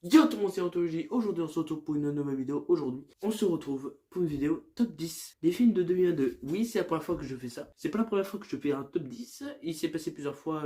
Yo tout le monde, c'est Anthologie. Aujourd'hui on se retrouve pour une nouvelle vidéo. Aujourd'hui on se retrouve pour une vidéo top 10 des films de 2022. Oui, c'est la première fois que je fais ça. C'est pas la première fois que je fais un top 10. Il s'est passé plusieurs fois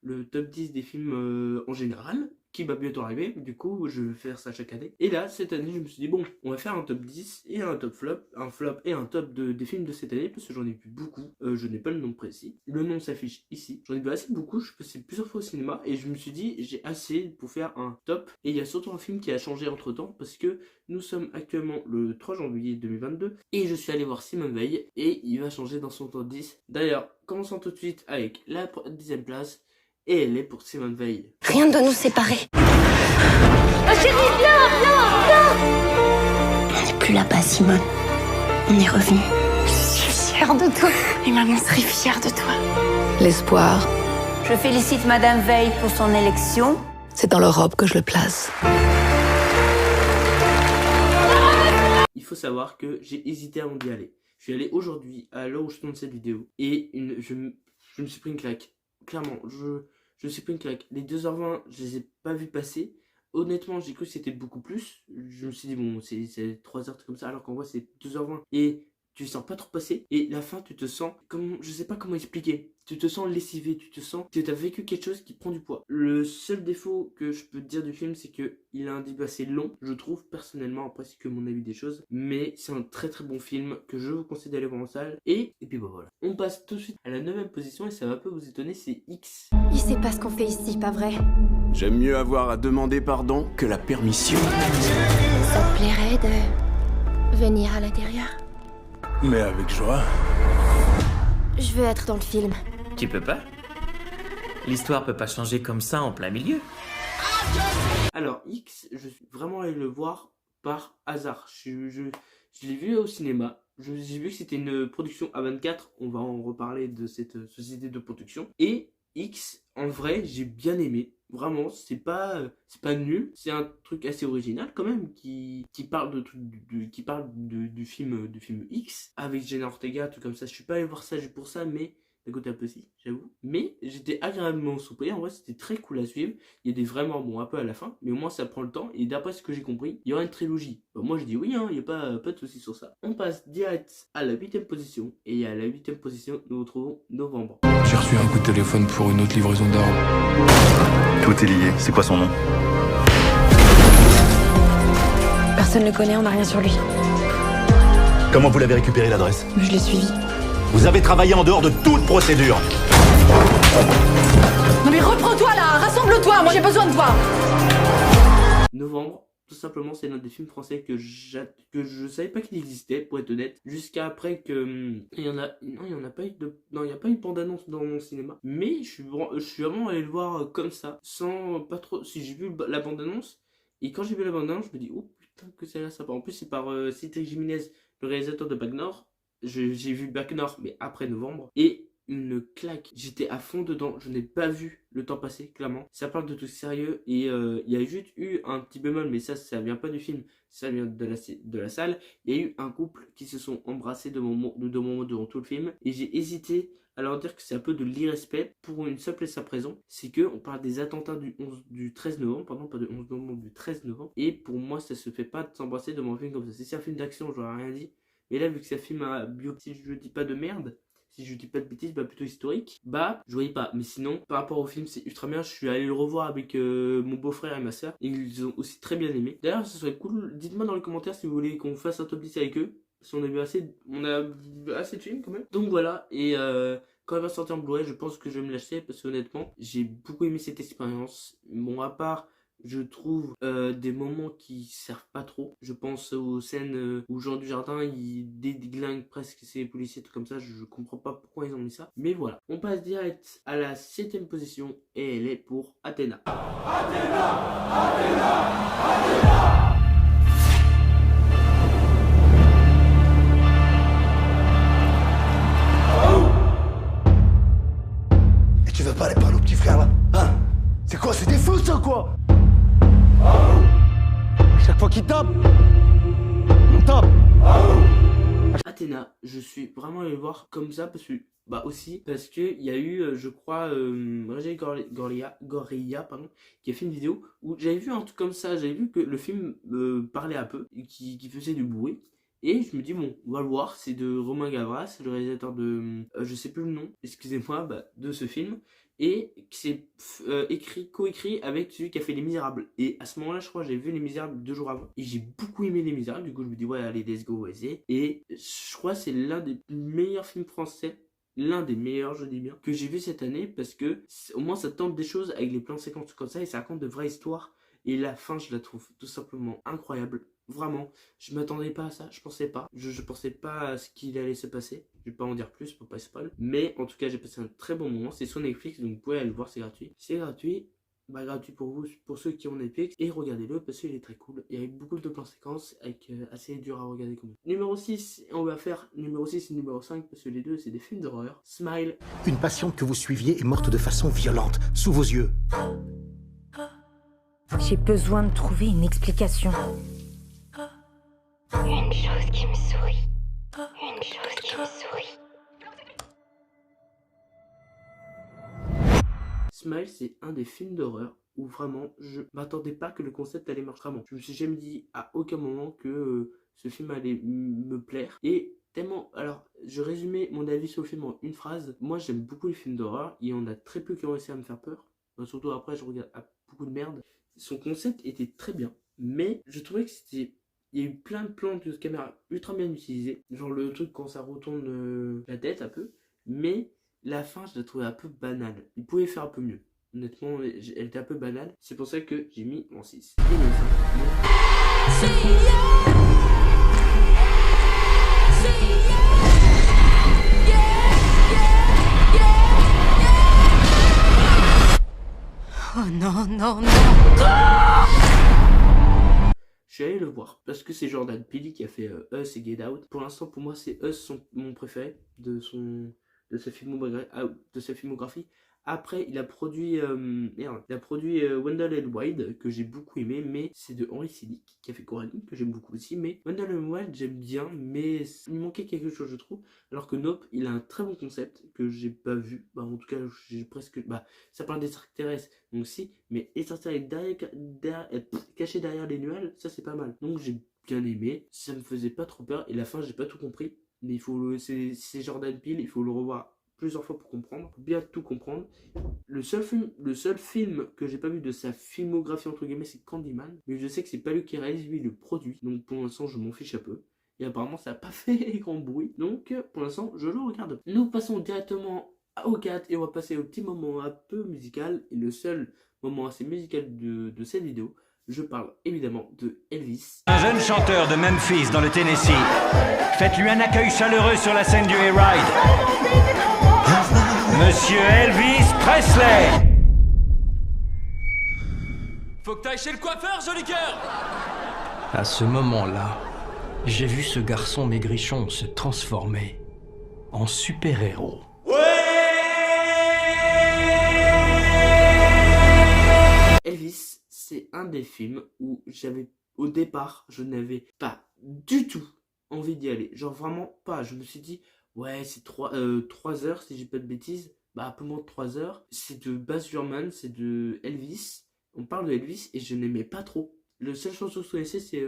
le top 10 des films en général, qui va bientôt arriver. Du coup je vais faire ça chaque année. Et là cette année je me suis dit bon, on va faire un top 10 et un top flop. Un flop et un top des films de cette année, parce que j'en ai vu beaucoup. Je n'ai pas le nom précis. Le nom s'affiche ici. J'en ai vu assez beaucoup, je suis passé plusieurs fois au cinéma. Et je me suis dit j'ai assez pour faire un top. Et il y a surtout un film qui a changé entre temps, parce que nous sommes actuellement le 3 janvier 2022 et je suis allé voir Simone Veil et il va changer dans son top 10. D'ailleurs, commençons tout de suite avec la 10e place et elle est pour Simone Veil. Rien ne doit nous séparer. Ah, chérie, viens. On n'est plus là-bas, Simone. On est revenu. Je suis fière de toi. Et maman serait fière de toi. L'espoir, Je félicite Madame Veil pour son élection. c'est dans leur robe que je le place. Il faut savoir que j'ai hésité avant d'y aller. Je suis allé aujourd'hui à l'heure où je tourne cette vidéo et je me suis pris une claque. Clairement, je me suis pris une claque. Les 2h20, je les ai pas vus passer. Honnêtement, j'ai cru que c'était beaucoup plus. Je me suis dit, bon, c'est 3h comme ça, alors qu'en vrai, c'est 2h20. Et tu sens pas trop passer. Et la fin, tu te sens, comme, je sais pas comment expliquer. Tu te sens lessivé, tu te sens que tu as vécu quelque chose qui prend du poids. Le seul défaut que je peux te dire du film, c'est que il a un début assez long, je trouve, personnellement. Après, c'est que mon avis des choses. Mais c'est un très très bon film que je vous conseille d'aller voir en salle. Et puis bah voilà. On passe tout de suite à la 9e position et ça va un peu vous étonner, c'est X. Il sait pas ce qu'on fait ici, pas vrai? J'aime mieux avoir à demander pardon que la permission. Ça te plairait de venir à l'intérieur? Mais avec joie. Je veux être dans le film. Tu peux pas? L'histoire peut pas changer comme ça en plein milieu. Alors X, je suis vraiment allé le voir par hasard. Je l'ai vu au cinéma. J'ai vu que c'était une production A24. On va en reparler de cette société de production. Et X, en vrai, j'ai bien aimé. Vraiment, c'est pas nul. C'est un truc assez original quand même qui parle du film X avec Jenna Ortega, tout comme ça. Je suis pas allé voir ça juste pour ça, mais d'un côté un peu si, j'avoue. Mais j'étais agréablement surpris. En vrai, c'était très cool à suivre. Il y a des vraiment bons un peu à la fin, mais au moins ça prend le temps. Et d'après ce que j'ai compris, il y aura une trilogie. Bah, moi, je dis oui, hein, il n'y a pas de souci sur ça. On passe direct à la 8e position. Et à la 8e position, nous retrouvons Novembre. J'ai reçu un coup de téléphone pour une autre livraison d'armes. Tout est lié. C'est quoi son nom? Personne ne le connaît, on n'a rien sur lui. Comment vous l'avez récupéré l'adresse? Je l'ai suivi. Vous avez travaillé en dehors de toute procédure. Non mais reprends-toi là, rassemble-toi, moi j'ai besoin de toi. Novembre, tout simplement, c'est l'un des films français que je savais pas qu'il existait, pour être honnête, jusqu'à après que il y a pas eu de bande-annonce dans mon cinéma, mais je suis vraiment allé le voir comme ça, sans pas trop. Si j'ai vu la bande-annonce, et quand j'ai vu la bande-annonce, je me dis oh putain que ça a l'air sympa. En plus, c'est par Cédric Jiménez, le réalisateur de Bac Nord. J'ai vu Bac Nord, mais après Novembre, et une claque. J'étais à fond dedans, je n'ai pas vu le temps passer, clairement. Ça parle de tout sérieux, et il y a juste eu un petit bémol, mais ça vient pas du film, ça vient de la salle. Il y a eu un couple qui se sont embrassés de moment durant tout le film, et j'ai hésité à leur dire que c'est un peu de l'irrespect pour une simple et simple raison, c'est que on parle des attentats du 13 novembre, pardon, pas du 11 novembre, du 13 novembre, et pour moi ça se fait pas de s'embrasser devant un film comme ça. Si c'est un film d'action, j'aurais rien dit. Mais là, vu que c'est un film à bio, si je dis pas de merde, si je dis pas de bêtises, bah plutôt historique, bah je voyais pas. Mais sinon, par rapport au film, c'est ultra bien. Je suis allé le revoir avec mon beau-frère et ma soeur. Et ils ont aussi très bien aimé. D'ailleurs, ce serait cool. Dites-moi dans les commentaires si vous voulez qu'on fasse un top 10 avec eux. Si on a vu assez de films quand même. Donc voilà. Et quand elle va sortir en Blu-ray, je pense que je vais me l'acheter parce que honnêtement, j'ai beaucoup aimé cette expérience. Bon, à part, je trouve des moments qui servent pas trop. Je pense aux scènes où Jean Dujardin il déglingue presque ses policiers, tout comme ça. Je comprends pas pourquoi ils ont mis ça. Mais voilà. On passe direct à la 7e position et elle est pour Athéna. Et tu veux pas aller parler au petit frère là? Hein? C'est quoi? C'est des fous ça quoi? Chaque fois qu'il tape, on tape. Athéna, je suis vraiment allé le voir comme ça parce que Bah aussi parce que il y a eu, je crois, Roger Gorilla, pardon, qui a fait une vidéo où j'avais vu un truc comme ça, j'avais vu que le film parlait un peu, qui faisait du bruit. Et je me dis, bon, on va le voir, c'est de Romain Gavras, le réalisateur de, je sais plus le nom, excusez-moi, de ce film, et c'est coécrit avec celui qui a fait Les Misérables. Et à ce moment-là, je crois, j'avais vu Les Misérables 2 jours avant, et j'ai beaucoup aimé Les Misérables, du coup je me dis, ouais, allez, let's go, vas-y. Et je crois que c'est l'un des meilleurs films français, l'un des meilleurs, je dis bien, que j'ai vu cette année, parce que au moins ça tente des choses avec les plans séquences comme ça, et ça raconte de vraies histoires. Et la fin, je la trouve tout simplement incroyable. Vraiment, je m'attendais pas à ça, je pensais pas. Je pensais pas à ce qu'il allait se passer. Je vais pas en dire plus pour pas spoil. Mais en tout cas, j'ai passé un très bon moment. C'est sur Netflix, donc vous pouvez aller le voir, c'est gratuit. C'est gratuit. Bah, gratuit pour vous, pour ceux qui ont Netflix. Et regardez-le parce qu'il est très cool. Il y a beaucoup de plans séquences avec assez dur à regarder comme numéro 6, on va faire numéro 6 et numéro 5 parce que les deux c'est des films d'horreur. Smile. Une patiente que vous suiviez est morte de façon violente, sous vos yeux. J'ai besoin de trouver une explication. Une chose qui me sourit. Une chose qui me sourit. Smile, c'est un des films d'horreur où vraiment je m'attendais pas que le concept allait marcher. Vraiment, je me suis jamais dit à aucun moment que ce film allait me plaire. Et tellement, alors je résumais mon avis sur le film en une phrase. Moi j'aime beaucoup les films d'horreur, il y en a très peu qui ont réussi à me faire peur. Surtout après je regarde beaucoup de merde. Son concept était très bien, mais je trouvais que c'était... Il y a eu plein de plans de caméra ultra bien utilisés. Genre le truc quand ça retourne la tête un peu. Mais la fin, je la trouvais un peu banale. Il pouvait faire un peu mieux. Honnêtement, elle était un peu banale. C'est pour ça que j'ai mis en 6. Et le 5. Oh non, non, non. Je suis allé le voir parce que c'est Jordan Peele qui a fait Us et Get Out. Pour l'instant, pour moi, c'est Us mon préféré de sa filmographie. Après, il a produit Wendell and Wild que j'ai beaucoup aimé, mais c'est de Henry Selick qui a fait Coraline que j'aime beaucoup aussi. Mais Wendell and Wild j'aime bien, mais il manquait quelque chose je trouve. Alors que Nope, il a un très bon concept que j'ai pas vu. Bah en tout cas, j'ai presque ça parle d'extraterrestres, donc si, mais extraterrestres cachés derrière les nuages, ça c'est pas mal. Donc j'ai bien aimé, ça me faisait pas trop peur et la fin j'ai pas tout compris. Mais c'est Jordan Peele, il faut le revoir plusieurs fois pour comprendre, pour bien tout comprendre. Le seul film que j'ai pas vu de sa filmographie entre guillemets c'est Candyman, mais je sais que c'est pas lui qui réalise, lui il le produit, donc pour l'instant je m'en fiche un peu. Et apparemment ça n'a pas fait grand bruit, donc pour l'instant je le regarde. Nous passons directement au 4 et on va passer au petit moment un peu musical, et le seul moment assez musical de cette vidéo. Je parle évidemment de Elvis. Un jeune chanteur de Memphis dans le Tennessee. Faites-lui un accueil chaleureux sur la scène du Hayride. Monsieur Elvis Presley. Faut que t'ailles chez le coiffeur, joli cœur. À ce moment-là, j'ai vu ce garçon maigrichon se transformer en super-héros. Elvis, c'est un des films où au départ, je n'avais pas du tout envie d'y aller. Genre vraiment pas. Je me suis dit, ouais, c'est 3 heures si j'ai pas de bêtises. Bah, un peu moins de 3 heures. C'est de Baz Luhrmann, c'est de Elvis. On parle de Elvis et je n'aimais pas trop. Le seul chanson que je connaissais, c'est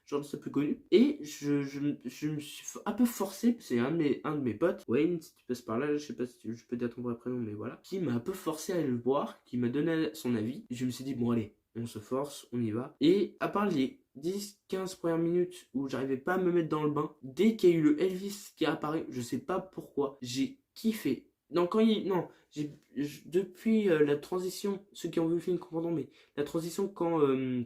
genre c'est plus connu. Et je me suis un peu forcé, c'est un de mes potes, Wayne, si tu passes par là, je sais pas si je peux dire ton vrai prénom, mais voilà, qui m'a un peu forcé à aller le voir, qui m'a donné son avis. Et je me suis dit, bon allez, on se force, on y va. Et à part les 10-15 premières minutes où j'arrivais pas à me mettre dans le bain, dès qu'il y a eu le Elvis qui est apparu, je sais pas pourquoi, j'ai kiffé. Depuis la transition, ceux qui ont vu le film comprendront, mais la transition quand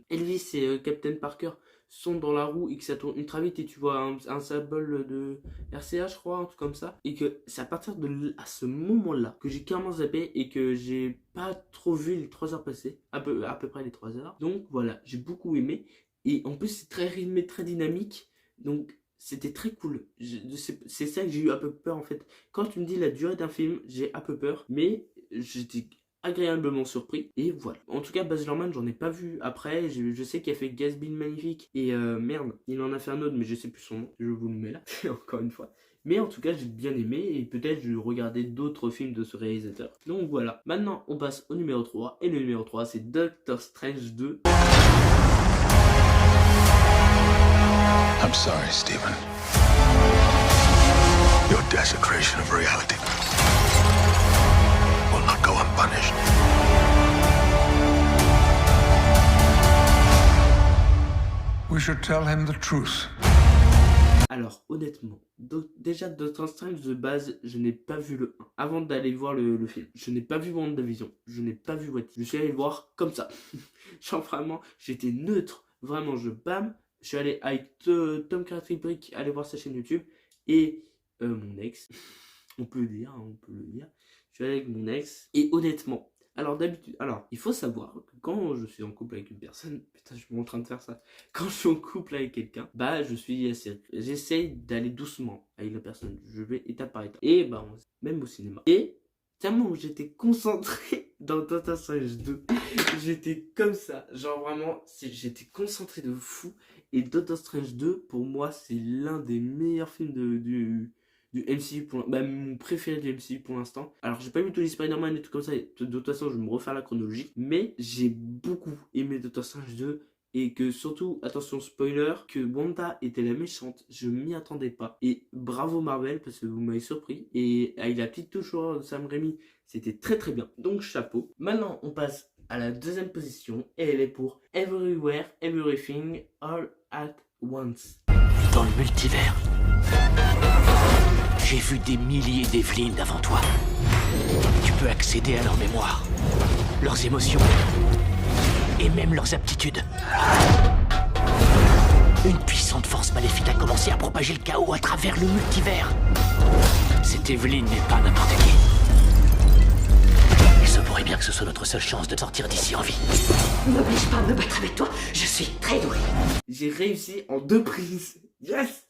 Elvis et Captain Parker sont dans la roue et que ça tourne ultra vite et tu vois un symbole de RCA, je crois, un truc comme ça, et que c'est à partir de ce moment-là que j'ai carrément zappé et que j'ai pas trop vu les 3 heures passer, à peu près les 3 heures. Donc voilà, j'ai beaucoup aimé et en plus c'est très rythmé, très dynamique, donc c'était très cool. C'est ça que j'ai eu un peu peur en fait. Quand tu me dis la durée d'un film, j'ai un peu peur, mais j'étais agréablement surpris. Et voilà. En tout cas, Baz Luhrmann, j'en ai pas vu après. Je sais qu'il a fait Gatsby le Magnifique. Et merde, il en a fait un autre, mais je sais plus son nom. Je vous le mets là, encore une fois. Mais en tout cas, j'ai bien aimé et peut-être je regardais d'autres films de ce réalisateur. Donc voilà. Maintenant, on passe au numéro 3. Et le numéro 3, c'est Doctor Strange 2. I'm sorry, Stephen. Your desecration of reality will not go unpunished. We should tell him the truth. Alors, honnêtement, déjà Doctor Strange de base, je n'ai pas vu le 1 avant d'aller voir le film. Je n'ai pas vu WandaVision, je n'ai pas vu What If. Je suis allé le voir comme ça. Genre vraiment, j'étais neutre. Vraiment, je suis allé avec Tom Cribrick aller voir sa chaîne YouTube et mon ex, on peut le dire. Je suis allé avec mon ex et honnêtement, alors il faut savoir que quand je suis en couple avec une personne, putain, je suis en train de faire ça. Quand je suis en couple avec quelqu'un, bah j'essaye d'aller doucement avec la personne. Je vais étape par étape. Et bah même au cinéma. Et tellement que j'étais concentré dans Doctor Strange 2, j'étais comme ça, genre vraiment, j'étais concentré de fou. Et Doctor Strange 2, pour moi, c'est l'un des meilleurs films du MCU, mon préféré du MCU pour l'instant. Alors, j'ai pas vu tous les Spider-Man et tout comme ça, et de toute façon, je vais me refaire la chronologie, mais j'ai beaucoup aimé Doctor Strange 2. Et que surtout, attention spoiler, que Wanda était la méchante, je m'y attendais pas. Et bravo Marvel, parce que vous m'avez surpris. Et avec la petite touche de Sam Raimi, c'était très très bien. Donc chapeau. Maintenant, on passe à la deuxième position. Et elle est pour Everywhere, Everything, All at Once. Dans le multivers, j'ai vu des milliers d'Evelyn avant toi. Tu peux accéder à leur mémoire, leurs émotions et même leurs aptitudes. Une puissante force maléfique a commencé à propager le chaos à travers le multivers. Cette Evelyn n'est pas n'importe qui. Il se pourrait bien que ce soit notre seule chance de sortir d'ici en vie. N'oblige pas à me battre avec toi, je suis très douée. J'ai réussi en 2 prises. Yes!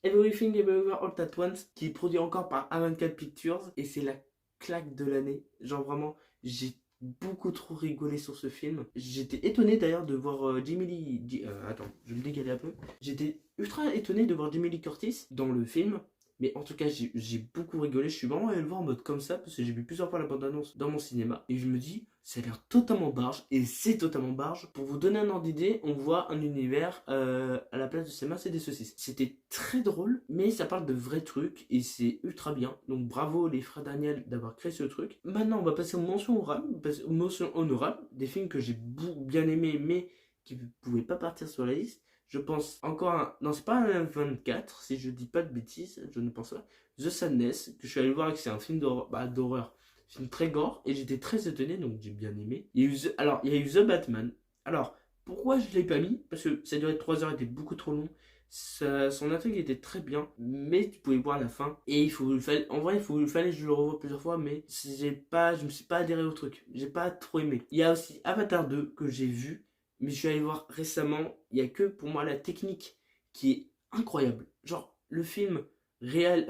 Everything Everywhere All at Once, qui est produit encore par A24 Pictures. Et c'est la claque de l'année. Genre vraiment, j'ai beaucoup trop rigolé sur ce film. J'étais étonné d'ailleurs de voir Jamie Lee... attends, je vais me décaler un peu. J'étais ultra étonné de voir Jamie Lee Curtis dans le film. Mais en tout cas, j'ai beaucoup rigolé. Je suis vraiment allé le voir en mode comme ça, parce que j'ai vu plusieurs fois la bande-annonce dans mon cinéma. Et je me dis, ça a l'air totalement barge. Et c'est totalement barge. Pour vous donner un ordre d'idée, on voit un univers à la place de ces masses et des saucisses. C'était très drôle, mais ça parle de vrais trucs. Et c'est ultra bien. Donc bravo les frères Daniel d'avoir créé ce truc. Maintenant, on va passer aux mentions honorables. Des films que j'ai bien aimés, mais qui ne pouvaient pas partir sur la liste. Je pense encore à... Non, c'est pas un 24, si je dis pas de bêtises, je ne pense pas. The Sadness, que je suis allé voir, que c'est un film d'horreur. Film très gore, et j'étais très étonné, donc j'ai bien aimé. Il y a eu The Batman. Alors, pourquoi je l'ai pas mis? Parce que ça durait 3 heures, il était beaucoup trop long. Son intrigue était très bien, mais tu pouvais voir la fin. Et il fallait que je le revoie plusieurs fois, mais je me suis pas adhéré au truc. J'ai pas trop aimé. Il y a aussi Avatar 2 que j'ai vu. Mais je suis allé voir récemment, il n'y a que pour moi la technique qui est incroyable. Genre, le film réel,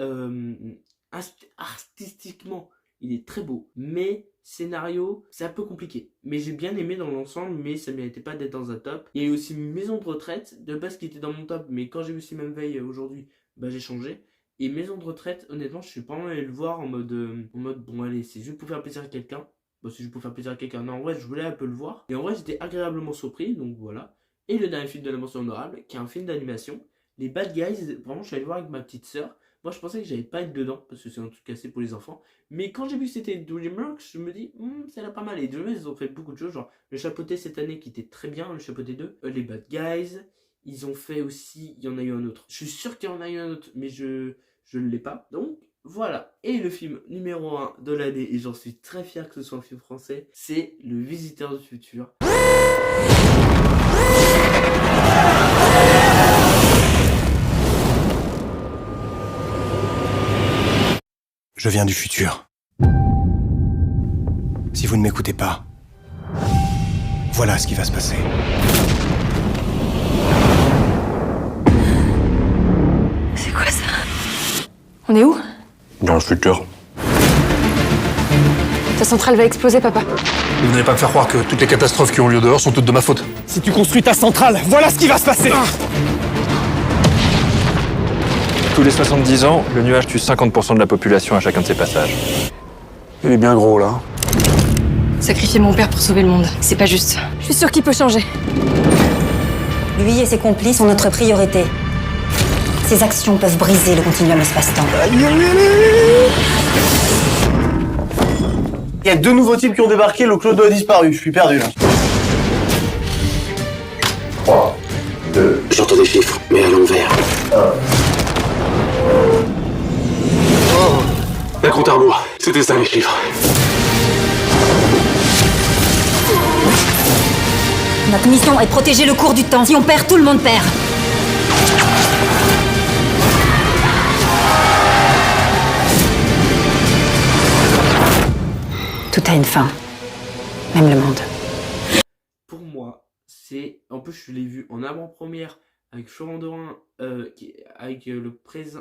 artistiquement, il est très beau. Mais scénario, c'est un peu compliqué. Mais j'ai bien aimé dans l'ensemble, mais ça ne méritait pas d'être dans un top. Il y a eu aussi Maison de retraite, de base qui était dans mon top, mais quand j'ai vu Simone Veil aujourd'hui, bah j'ai changé. Et Maison de retraite, honnêtement, je suis pas allé le voir en mode bon allez, c'est juste pour faire plaisir à quelqu'un. Si je peux faire plaisir à quelqu'un, non, en vrai, je voulais un peu le voir. Et en vrai, j'étais agréablement surpris, donc voilà. Et le dernier film de la mention honorable, qui est un film d'animation, Les Bad Guys. Vraiment, je suis allé le voir avec ma petite sœur. Moi, je pensais que j'allais pas être dedans, parce que c'est un truc assez pour les enfants. Mais quand j'ai vu que c'était DreamWorks, je me dis, ça a l'air pas mal. Et DreamWorks, ils ont fait beaucoup de choses, genre le chapeauté cette année qui était très bien, le chapeauté 2. Les Bad Guys, ils ont fait aussi, il y en a eu un autre. Je suis sûr qu'il y en a eu un autre, mais je ne l'ai pas. Donc, voilà, et le film numéro 1 de l'année, et j'en suis très fier que ce soit un film français, c'est Le Visiteur du Futur. Je viens du futur. Si vous ne m'écoutez pas, voilà ce qui va se passer. C'est quoi ça? On est où? Dans le futur. Ta centrale va exploser, papa. Vous n'allez pas me faire croire que toutes les catastrophes qui ont lieu dehors sont toutes de ma faute. Si tu construis ta centrale, voilà ce qui va se passer. Tous les 70 ans, le nuage tue 50% de la population à chacun de ses passages. Il est bien gros, là. Sacrifier mon père pour sauver le monde, c'est pas juste. Je suis sûre qu'il peut changer. Lui et ses complices sont notre priorité. Ses actions peuvent briser le continuum espace-temps. Il y a 2 nouveaux types qui ont débarqué, le clodo a disparu, je suis perdu là. 3, 2, j'entends des chiffres, mais à l'envers. La compte à rebours, c'était ça les chiffres. Notre mission est de protéger le cours du temps. Si on perd, tout le monde perd. Tout a une fin. Même le monde. Pour moi, c'est... En plus, je l'ai vu en avant-première avec Florent Dorin, avec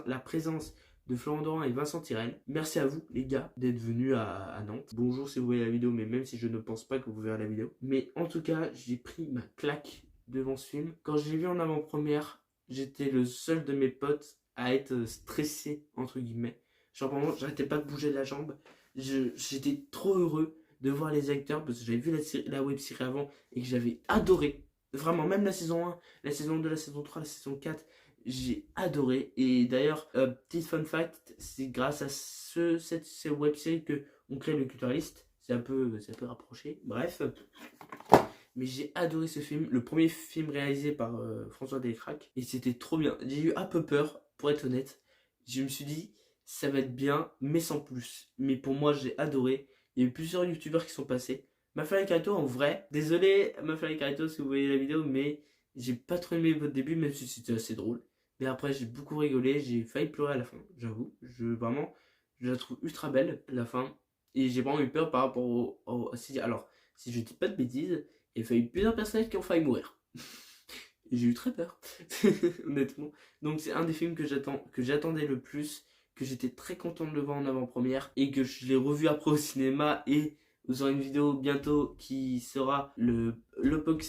la présence de Florent Dorin et Vincent Tirel. Merci à vous, les gars, d'être venus à Nantes. Bonjour si vous voyez la vidéo, mais même si je ne pense pas que vous verrez la vidéo. Mais en tout cas, j'ai pris ma claque devant ce film. Quand je l'ai vu en avant-première, j'étais le seul de mes potes à être stressé, entre guillemets. Genre, vraiment, j'arrêtais pas de bouger la jambe. J'étais trop heureux de voir les acteurs parce que j'avais vu la web-série avant et que j'avais adoré. Vraiment, même la saison 1, la saison 2, la saison 3, la saison 4, j'ai adoré. Et d'ailleurs, petit fun fact, c'est grâce à cette web-série que on crée le Culturaliste. C'est un peu rapproché, bref. Mais j'ai adoré ce film, le premier film réalisé par François Descraques. Et c'était trop bien. J'ai eu un peu peur, pour être honnête. Je me suis dit, ça va être bien, mais sans plus. Mais pour moi, j'ai adoré. Il y a eu plusieurs youtubeurs qui sont passés. Mafia et Carito, en vrai, désolé Mafia et Carito si vous voyez la vidéo, mais j'ai pas trop aimé votre début, même si c'était assez drôle. Mais après, j'ai beaucoup rigolé, j'ai failli pleurer à la fin, j'avoue. Vraiment, je la trouve ultra belle, la fin. Et j'ai vraiment eu peur par rapport alors, si je dis pas de bêtises, il y a eu plusieurs personnages qui ont failli mourir. Et j'ai eu très peur, honnêtement. Donc c'est un des films que j'attendais le plus, que j'étais très content de le voir en avant-première, et que je l'ai revu après au cinéma, et vous aurez une vidéo bientôt qui sera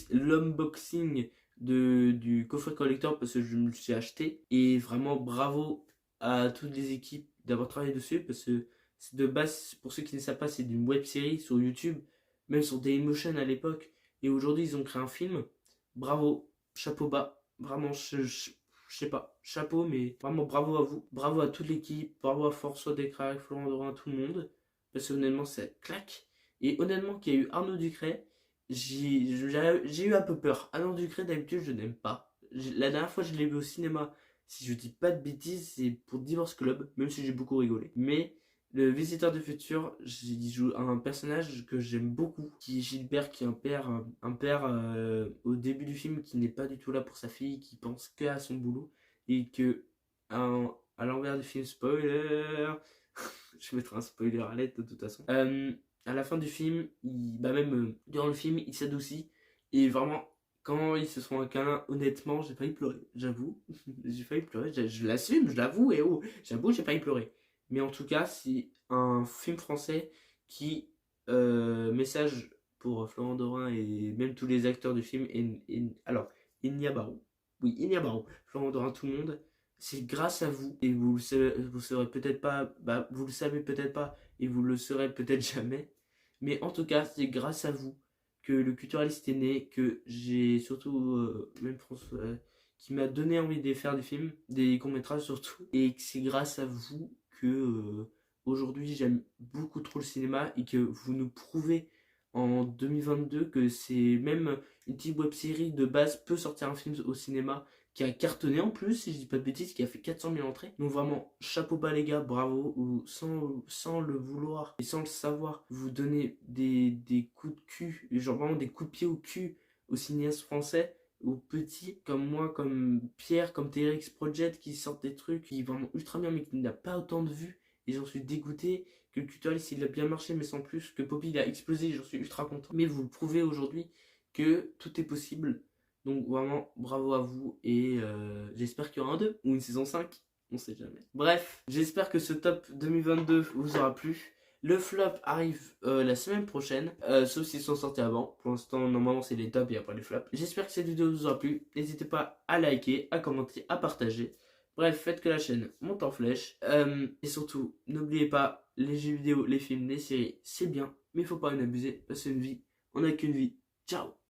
l'unboxing du coffret collector parce que je me le suis acheté. Et vraiment bravo à toutes les équipes d'avoir travaillé dessus parce que de base, pour ceux qui ne savent pas, c'est d'une web série sur YouTube, même sur Dailymotion à l'époque. Et aujourd'hui, ils ont créé un film. Bravo, chapeau bas. Vraiment, je sais pas, chapeau, mais vraiment bravo à vous. Bravo à toute l'équipe. Bravo à François Descraques, Florent Dorin, tout le monde. Parce que honnêtement, ça claque. Et honnêtement, qu'il y a eu Arnaud Ducret, j'ai eu un peu peur. Arnaud Ducret, d'habitude, je n'aime pas. La dernière fois, je l'ai vu au cinéma. Si je dis pas de bêtises, c'est pour Divorce Club, même si j'ai beaucoup rigolé. Mais le Visiteur du Futur, il joue un personnage que j'aime beaucoup, qui est Gilbert, qui est un père au début du film qui n'est pas du tout là pour sa fille, qui pense que à son boulot. Et que, à l'envers du film, spoiler, je mettrai un spoiler à l'aide de toute façon. À la fin du film, durant le film, il s'adoucit. Et vraiment, quand ils se font un câlin, honnêtement, j'ai failli pleurer. J'avoue, j'ai failli pleurer. Je l'assume, je l'avoue, et oh, j'avoue, j'ai failli pleurer. Mais en tout cas, c'est un film français qui, message pour Florent Dorin et même tous les acteurs du film, alors, Inia Barou, Florent Dorin, tout le monde, c'est grâce à vous, et vous saurez peut-être pas, vous le savez peut-être pas, et vous le saurez peut-être jamais, mais en tout cas, c'est grâce à vous que le Culturaliste est né, que j'ai surtout, même François, qui m'a donné envie de faire des films, des courts-métrages surtout, et que c'est grâce à vous que aujourd'hui j'aime beaucoup trop le cinéma, et que vous nous prouvez en 2022 que c'est même une petite web-série de base peut sortir un film au cinéma, qui a cartonné en plus, si je dis pas de bêtises, qui a fait 400 000 entrées. Donc vraiment, chapeau bas les gars, bravo. Ou sans le vouloir et sans le savoir, vous donnez des coups de cul, genre vraiment des coups de pied au cul aux cinéastes français, aux petits comme moi, comme Pierre, comme TRX Project, qui sortent des trucs qui vont vraiment ultra bien, mais qui n'a pas autant de vues. Et j'en suis dégoûté. Que le Culturaliste il a bien marché, mais sans plus. Que Poppy il a explosé, j'en suis ultra content. Mais vous le prouvez aujourd'hui que tout est possible. Donc vraiment, bravo à vous, et j'espère qu'il y aura un 2, ou une saison 5, on sait jamais. Bref, j'espère que ce top 2022 vous aura plu. Le flop arrive la semaine prochaine, sauf s'ils sont sortis avant. Pour l'instant, normalement, c'est les tops et après les flops. J'espère que cette vidéo vous aura plu. N'hésitez pas à liker, à commenter, à partager. Bref, faites que la chaîne monte en flèche. Et surtout, n'oubliez pas, les jeux vidéo, les films, les séries, c'est bien. Mais il faut pas en abuser, parce qu'une vie, on n'a qu'une vie. Ciao!